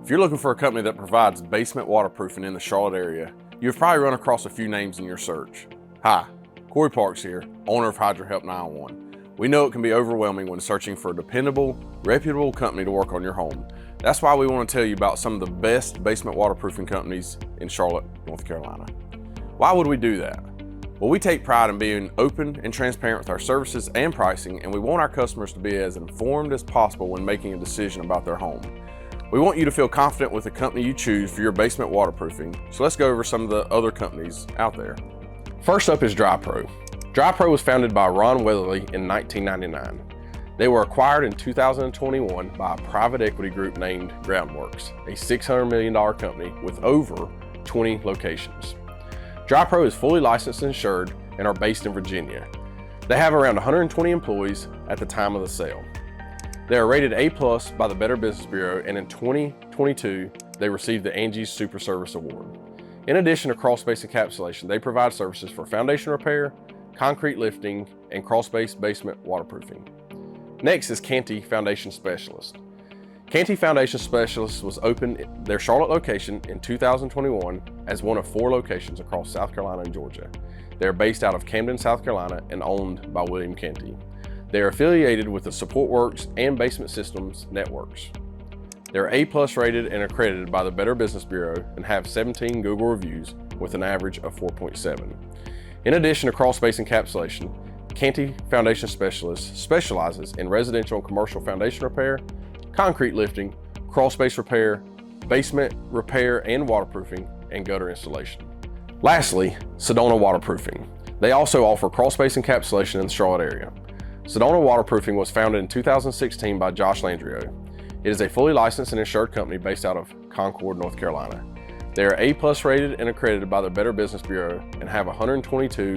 If you're looking for a company that provides basement waterproofing in the Charlotte area, you've probably run across a few names in your search. Hi, Corey Parks here, owner of HydroHelp911. We know it can be overwhelming when searching for a dependable, reputable company to work on your home. That's why we want to tell you about some of the best basement waterproofing companies in Charlotte, North Carolina. Why would we do that? Well, we take pride in being open and transparent with our services and pricing, and we want our customers to be as informed as possible when making a decision about their home. We want you to feel confident with the company you choose for your basement waterproofing, so let's go over some of the other companies out there. First up is DryPro. DryPro was founded by Ron Weatherly in 1999. They were acquired in 2021 by a private equity group named Groundworks, a $600 million company with over 20 locations. DryPro is fully licensed and insured and are based in Virginia. They have around 120 employees at the time of the sale. They are rated A+ by the Better Business Bureau, and in 2022, they received the Angie's Super Service Award. In addition to crawl space encapsulation, they provide services for foundation repair, concrete lifting, and crawl space basement waterproofing. Next is Cantey Foundation Specialist. Cantey Foundation Specialist was opened at their Charlotte location in 2021 as one of 4 locations across South Carolina and Georgia. They are based out of Camden, South Carolina, and owned by William Cantey. They are affiliated with the Support Works and Basement Systems networks. They're A+ rated and accredited by the Better Business Bureau and have 17 Google reviews with an average of 4.7. In addition to crawl space encapsulation, Cantey Foundation Specialist specializes in residential and commercial foundation repair, concrete lifting, crawl space repair, basement repair and waterproofing, and gutter installation. Lastly, Sedona Waterproofing. They also offer crawl space encapsulation in the Charlotte area. Sedona Waterproofing was founded in 2016 by Josh Landrio. It is a fully licensed and insured company based out of Concord, North Carolina. They are A+ rated and accredited by the Better Business Bureau and have 122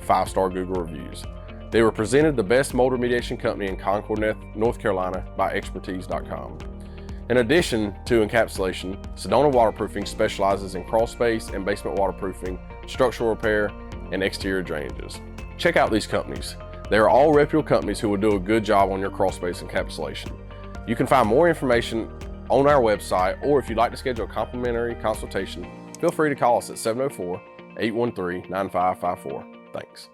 5-star Google reviews. They were presented the best mold remediation company in Concord, North Carolina by Expertise.com. In addition to encapsulation, Sedona Waterproofing specializes in crawl space and basement waterproofing, structural repair, and exterior drainages. Check out these companies. They are all reputable companies who will do a good job on your crawl space encapsulation. You can find more information on our website, or if you'd like to schedule a complimentary consultation, feel free to call us at 704-813-9554. Thanks.